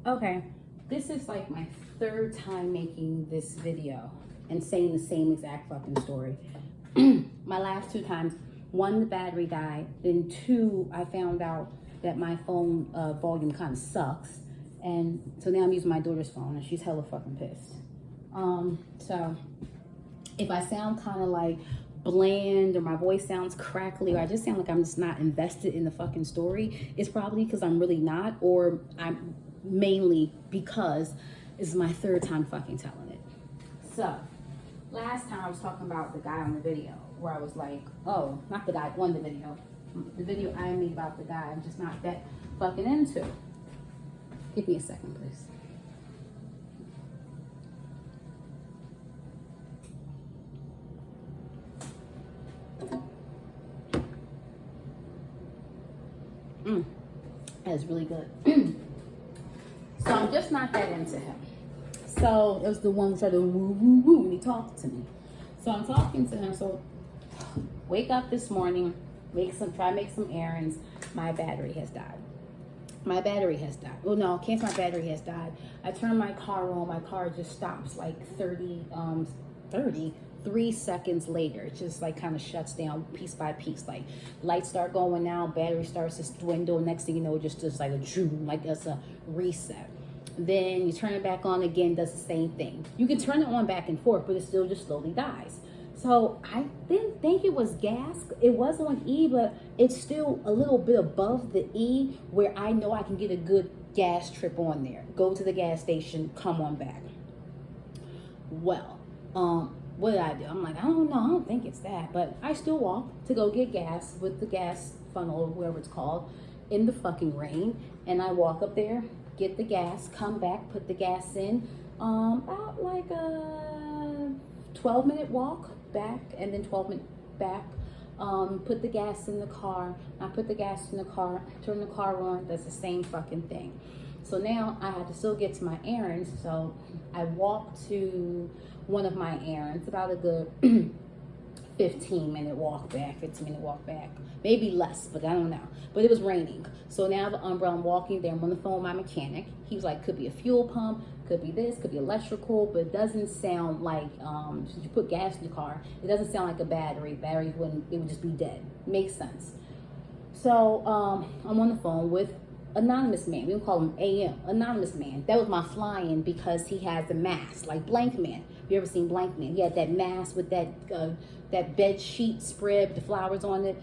Okay, this is like my third time making this video and saying the same exact fucking story. My last two times, one, the battery died, then two, I found out that my phone volume kind of sucks, and so now I'm using my daughter's phone and she's hella fucking pissed. So if I sound kind of like bland or my voice sounds crackly or I just sound like I'm just not invested in the fucking story, it's probably because I'm really not, or I'm mainly because this is my third time fucking telling it. So last time I was talking about the guy on the video where I was like, oh, not the guy on the video I made about the guy I'm just not that fucking into. Give me a second, please. That's really good. So I'm just not that into him. So it was the one who started woo woo woo when he talked to me. So I'm talking to him. So wake up this morning, try to make some errands. My battery has died. My battery has died. Oh no, can't say my battery has died. I turn my car on, my car just stops like 3 seconds later. It just like kind of shuts down piece by piece. Like lights start going out, battery starts to dwindle. Next thing you know, just like a zoom, like that's a reset. Then you turn it back on again, does the same thing. You can turn it on back and forth, but it still just slowly dies. So I didn't think it was gas. It was on E, but it's still a little bit above the E where I know I can get a good gas trip on there. Go to the gas station, come on back. Well, what did I do? I'm like, I don't know. I don't think it's that. But I still walk to go get gas with the gas funnel or whatever it's called in the fucking rain. And I walk up there, get the gas, come back, put the gas in. About like a 12-minute walk back and then 12 minutes back. Put the gas in the car. I put the gas in the car, turn the car on, does the same fucking thing. So now I have to still get to my errands. So I walk to one of my errands, about a good 15-minute walk back, 15-minute walk back, maybe less, but I don't know. But it was raining. So now the umbrella, I'm walking there, I'm on the phone with my mechanic. He was like, could be a fuel pump, could be this, could be electrical, but it doesn't sound like, since you put gas in the car, it doesn't sound like a battery. Batteries wouldn't, it would just be dead. Makes sense. So I'm on the phone with anonymous man. We don't call him AM. Anonymous man. That was my fly-in because he has a mask, like Blank Man. You ever seen Blank Man? He had that mask with that bed sheet spread with the flowers on it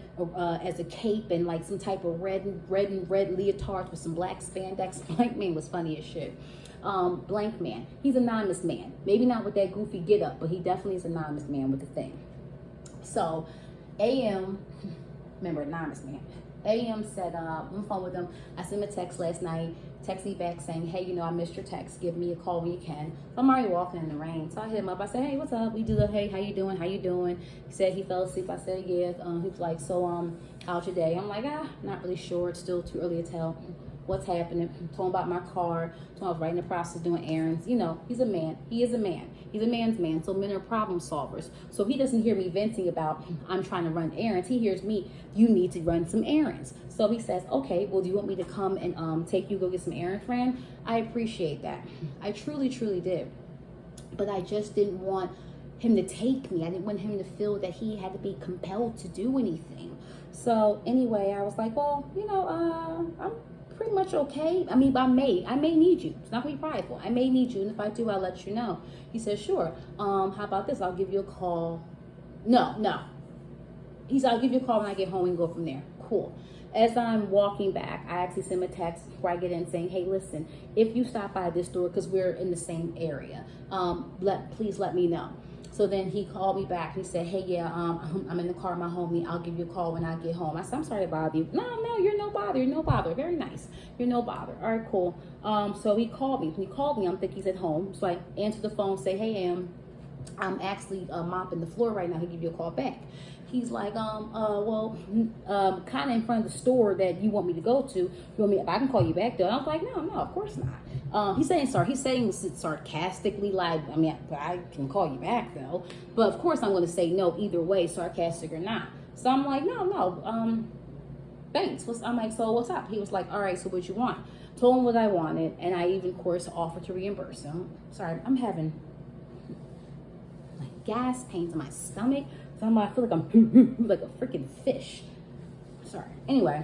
as a cape and like some type of red leotard with some black spandex. Blank Man was funny as shit. Blank Man. He's anonymous man. Maybe not with that goofy get up, but he definitely is anonymous man with the thing. So AM, remember anonymous man. AM said, I'm on the phone with him. I sent him a text last night, text me back saying, hey, you know, I missed your text. Give me a call when you can. So I'm already walking in the rain. So I hit him up. I said, hey, what's up? We do the, hey, how you doing? How you doing? He said he fell asleep. I said, yeah. He was like, so, how's your day? I'm like, not really sure. It's still too early to tell what's happening. Told him about my car. Told him I was right in the process of doing errands. You know, he's a man. He is a man. He's a man's man. So men are problem solvers. So he doesn't hear me venting about I'm trying to run errands. He hears me, you need to run some errands. So he says, okay, well, do you want me to come and take you go get some errands ran? I appreciate that. I truly, truly did. But I just didn't want him to take me. I didn't want him to feel that he had to be compelled to do anything. So anyway, I was like, well, you know, I'm pretty much okay. I mean, I may need you. It's not gonna be prideful. I may need you, and if I do, I'll let you know. He said, sure. How about this? I'll give you a call. No. He said, I'll give you a call when I get home and go from there. Cool. As I'm walking back, I actually send him a text before I get in saying, hey, listen, if you stop by this store, because we're in the same area, please let me know. So then he called me back. He said, hey, yeah, I'm in the car with my homie. I'll give you a call when I get home. I said, I'm sorry to bother you. No, you're no bother. You're no bother. Very nice. You're no bother. All right, cool. So he called me. When he called me, I'm thinking he's at home. So I answer the phone, say, hey, I'm actually mopping the floor right now. He'll give you a call back. He's like, kind of in front of the store that you want me to go to. You want me? I can call you back though. And I was like, no, of course not. He's saying sarcastically, like, I mean, I can call you back though. But of course, I'm going to say no either way, sarcastic or not. So I'm like, no, thanks. I'm like, so what's up? He was like, all right, so what you want? told him what I wanted, and I even, of course, offered to reimburse him. Sorry, I'm having like gas pains in my stomach. So I feel like I'm like a freaking fish. Sorry. Anyway,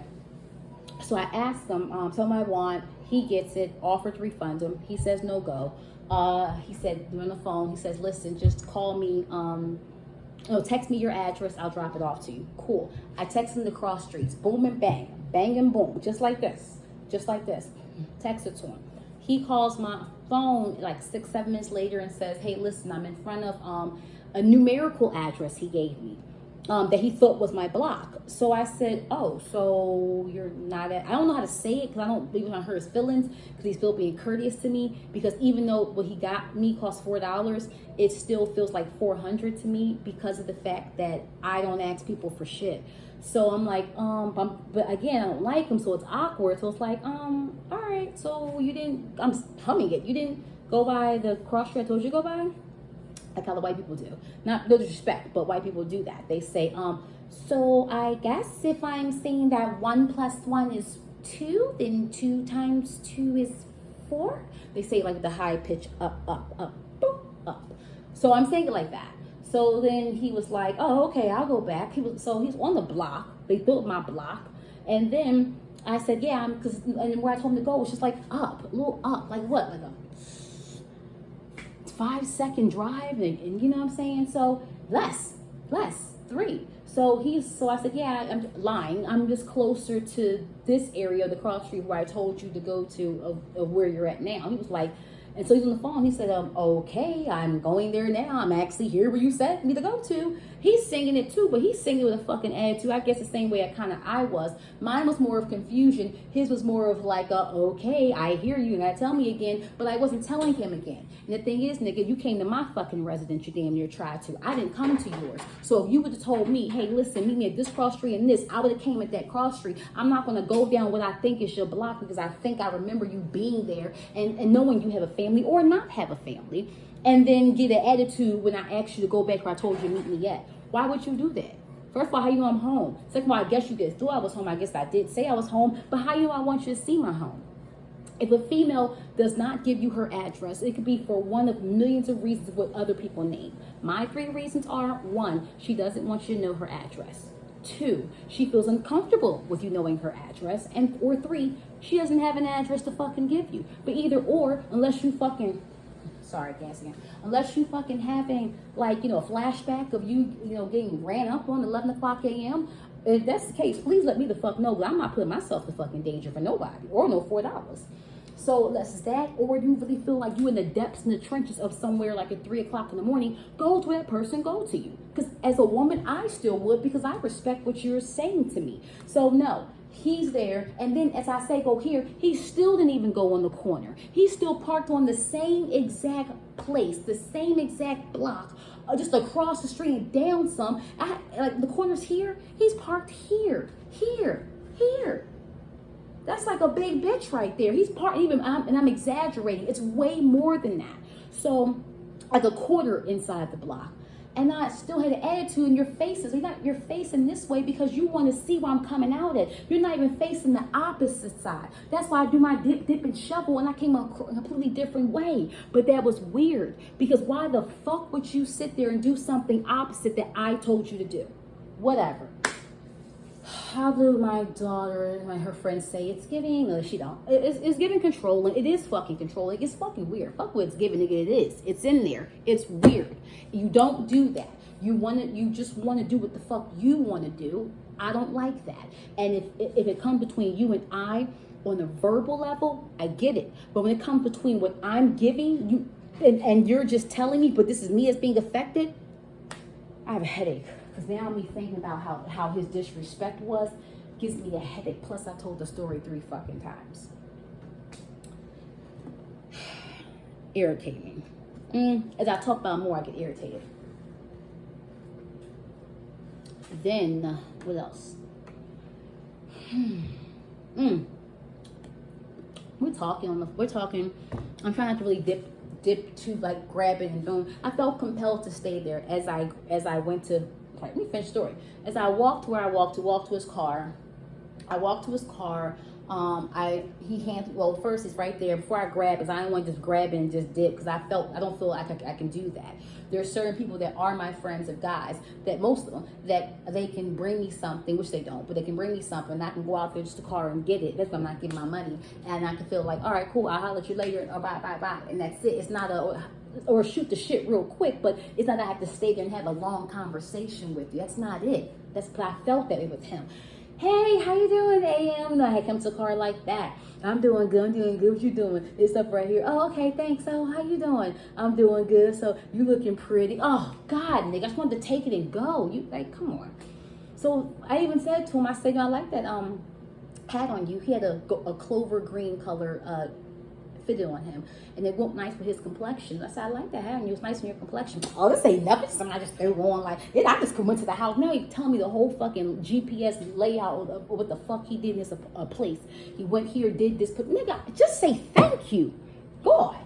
so I asked him, tell him I want. He gets it, offered to refund him. He says no go. He said, during the phone, he says, listen, just call me, text me your address, I'll drop it off to you. Cool. I text him the cross streets, boom and bang, bang and boom, just like this, text it to him. He calls my phone like 6-7 minutes later and says, hey, listen, I'm in front of a numerical address he gave me that he thought was my block. So I said, oh, so you're not at, I don't know how to say it because I don't believe I hurt his feelings because he's still being courteous to me, because even though what he got me cost $4, it still feels like $400 to me because of the fact that I don't ask people for shit. So I'm like, but again, I don't like him, so it's awkward. So it's like, all right, so you didn't, I'm humming it. You didn't go by the cross street I told you to go by? Like how the white people do. Not no disrespect, but white people do that. They say, so I guess if I'm saying that 1 + 1 is 2, then 2 × 2 is 4. They say like the high pitch up, boop, up. So I'm saying it like that. So then he was like, oh, okay, I'll go back. He's on the block. They built my block. And then I said, yeah, and where I told him to go was just like up, a little up, like what? Like a 5-second drive, and you know what I'm saying? So less, 3. So I said, yeah, I'm lying. I'm just closer to this area of the cross street where I told you to go to of where you're at now. He was like, and so he's on the phone. He said, okay, I'm going there now. I'm actually here where you said me to go to. He's singing it too, but he's singing with a fucking attitude. I guess the same way I was. Mine was more of confusion. His was more of like, okay, I hear you. Now tell me again. But I wasn't telling him again. And the thing is, nigga, you came to my fucking residence. You damn near tried to. I didn't come to yours. So if you would have told me, hey, listen, meet me at this cross street and this, I would have came at that cross street. I'm not going to go down what I think is your block because I think I remember you being there and knowing you have a family or not have a family, and then get an attitude when I asked you to go back where I told you to meet me at. Why would you do that? First of all, how you know I'm home? Second of all, I guess you just thought I was home. I guess I did say I was home, but how you know I want you to see my home? If a female does not give you her address, it could be for one of millions of reasons what other people name. My 3 reasons are: 1, she doesn't want you to know her address. 2, she feels uncomfortable with you knowing her address. Or 3, she doesn't have an address to fucking give you. But either or, unless you fucking, sorry, gas again. Unless you fucking having like, a flashback of you, getting ran up on 11 o'clock a.m. If that's the case, please let me the fuck know, but I'm not putting myself in fucking danger for nobody or no $4. So unless that, or you really feel like you in the depths in the trenches of somewhere like at 3 o'clock in the morning, go to that person, go to you. Because as a woman, I still would, because I respect what you're saying to me. So no, he's there. And then as I say, go here, he still didn't even go on the corner. He's still parked on the same exact place, the same exact block, just across the street and down some. Like the corner's here. He's parked here. That's like a big bitch right there. He's parked and I'm exaggerating. It's way more than that. So like a quarter inside the block. And I still had an attitude, and your faces, you're facing this way because you want to see where I'm coming out at. You're not even facing the opposite side. That's why I do my dip and shovel, and I came a completely different way. But that was weird, because why the fuck would you sit there and do something opposite that I told you to do? Whatever. How do my daughter, her friends say it's giving? No, she don't. It's giving controlling. It is fucking controlling. It's fucking weird. Fuck what it's giving, nigga. It is. It's in there. It's weird. You don't do that. You just want to do what the fuck you want to do. I don't like that. And if it comes between you and I on a verbal level, I get it. But when it comes between what I'm giving you and you're just telling me, but this is me as being affected, I have a headache. Because now me thinking about how his disrespect gives me a headache. Plus, I told the story 3 fucking times. Irritating. As I talk about more, I get irritated. Then, what else? We're talking. I'm trying not to really dip to like grab it and boom. I felt compelled to stay there as I went to. Let me finish the story. As I walked to his car, Well, first it's right there. Before I grab, because I don't want to just grab it and just dip, because I don't feel like I can do that. There are certain people that are my friends of guys, that most of them, that they can bring me something, which they don't, but they can bring me something, and I can go out there just to car and get it. That's why I'm not giving my money, and I can feel like, all right, cool, I'll holler at you later, or bye, and that's it. It's not or shoot the shit real quick, but it's not that I have to stay there and have a long conversation with you. That's not it. But I felt that way with him. Hey, how you doing, AM? No, I had come to the car like that. I'm doing good. What you doing? It's up right here. Oh, okay, thanks. So, how you doing? I'm doing good. So, you looking pretty. Oh, God, nigga, I just wanted to take it and go. You, like, come on. So, I even said to him, I said, I like that hat on you. He had a clover green color fitted on him, and it looked nice with his complexion. I said, I like that hat on you. It's nice on your complexion. Oh, this ain't nothing. Something I just threw on like it. I just went to the house. Now he tell me the whole fucking GPS layout of what the fuck he did in this place. He went here, did this. But nigga, just say thank you. God.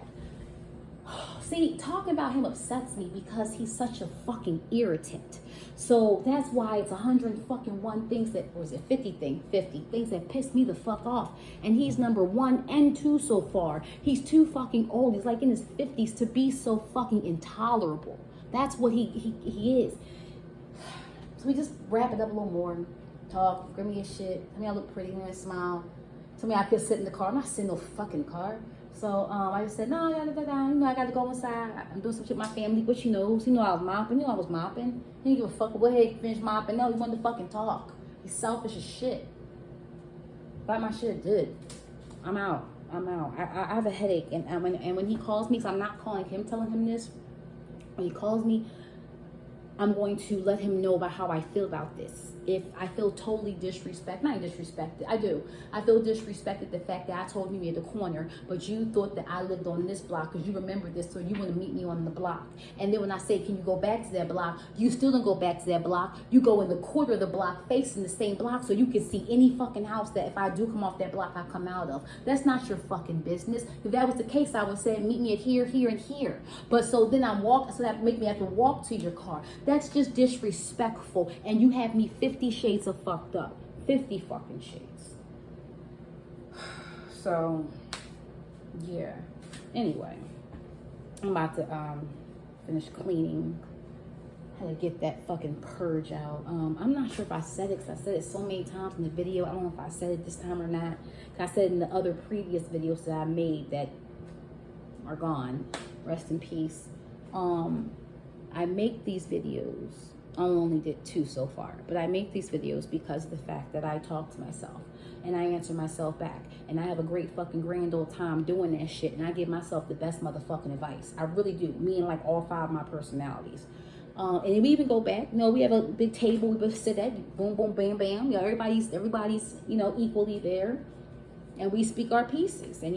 See, talking about him upsets me because he's such a fucking irritant. So that's why it's 101 things that, or is it 50 things that piss me the fuck off. And he's number 1 and 2 so far. He's too fucking old. He's like in his 50s to be so fucking intolerable. That's what he is. So we just wrap it up a little more. Talk, give me a shit. Tell me I look pretty, and smile. Tell me I could sit in the car. I'm not sitting in no fucking car. So I just said, no, I got to go inside. I'm doing some shit with my family, but he knows I was mopping. I was mopping. He didn't give a fuck. Go ahead, finish mopping. No, he wanted to fucking talk. He's selfish as shit. Got my shit good. I'm out. I have a headache, and when he calls me, so I'm not calling him, telling him this. When he calls me, I'm going to let him know about how I feel about this. If I feel totally disrespected, I do. I feel disrespected the fact that I told you at the corner, but you thought that I lived on this block because you remember this, so you want to meet me on the block. And then when I say, can you go back to that block? You still don't go back to that block. You go in the quarter of the block facing the same block so you can see any fucking house that if I do come off that block, I come out of. That's not your fucking business. If that was the case, I would say, meet me at here, and here. But so then I'm walking, so that make me have to walk to your car. That's just disrespectful. And you have me 50 shades of fucked up. 50 fucking shades. So, yeah. Anyway, I'm about to finish cleaning. Had to get that fucking purge out. I'm not sure if I said it because I said it so many times in the video. I don't know if I said it this time or not. I said it in the other previous videos that I made that are gone. Rest in peace. I make these videos. I only did 2 so far, but I make these videos because of the fact that I talk to myself and I answer myself back, and I have a great fucking grand old time doing that shit, and I give myself the best motherfucking advice. I really do. Me and like all 5 of my personalities. And we even go back. We have a big table we both sit at. Boom, boom, bam, bam. Everybody's equally there, and we speak our pieces. And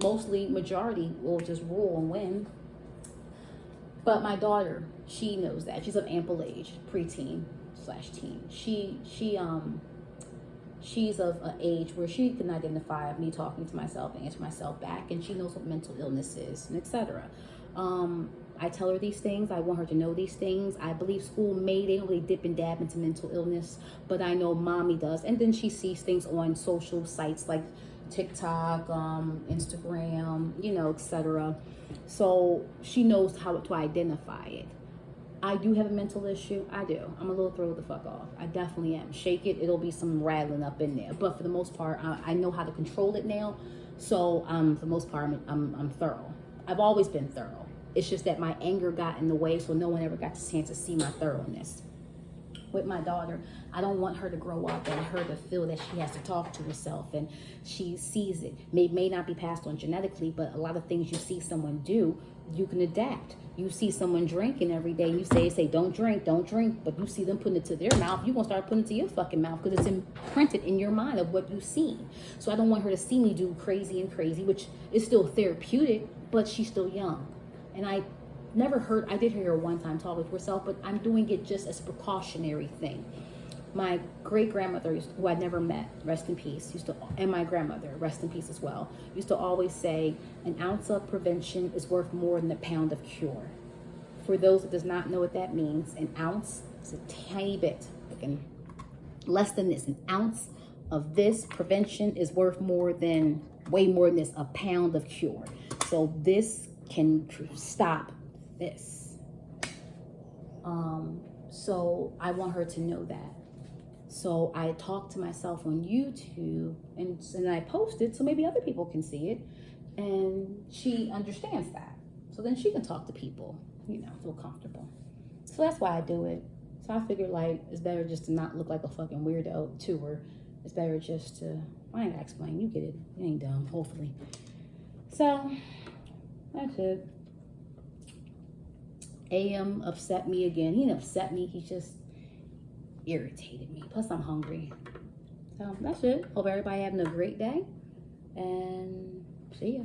mostly majority will just rule and win. But my daughter, she knows that. She's of ample age, preteen/teen. She's of an age where she can identify me talking to myself and answer myself back, and she knows what mental illness is, and etc. I tell her these things. I want her to know these things. I believe school they don't really dip and dab into mental illness, but I know mommy does. And then she sees things on social sites like TikTok, Instagram, etc. So she knows how to identify it. I do have a mental issue. I do. I'm a little throw the fuck off. I definitely am. Shake it, it'll be some rattling up in there. But for the most part, I know how to control it now. So for the most part, I'm thorough. I've always been thorough. It's just that my anger got in the way, so no one ever got the chance to see my thoroughness. With my daughter, I don't want her to grow up and her to feel that she has to talk to herself, and she sees it. May not be passed on genetically, but a lot of things you see someone do, you can adapt. You see someone drinking every day, and you say, don't drink, but you see them putting it to their mouth, you're going to start putting it to your fucking mouth because it's imprinted in your mind of what you see. So I don't want her to see me do crazy, which is still therapeutic, but she's still young. And I did hear her one time talking to herself, but I'm doing it just as a precautionary thing. My great-grandmother, who I never met, rest in peace, and my grandmother, rest in peace as well, used to always say, an ounce of prevention is worth more than a pound of cure. For those that does not know what that means, an ounce is a tiny bit, less than this. An ounce of this prevention is worth way more than this, a pound of cure. So this can stop this. So I want her to know that. So I talked to myself on YouTube and I posted so maybe other people can see it. And she understands that. So then she can talk to people, feel comfortable. So that's why I do it. So I figured like it's better just to not look like a fucking weirdo to her. It's better just to, I ain't gotta explain, you get it. You ain't dumb, hopefully. So that's it. AM upset me again. He didn't upset me, he just irritated me. Plus I'm hungry. So that's it. Hope everybody having a great day. And see ya.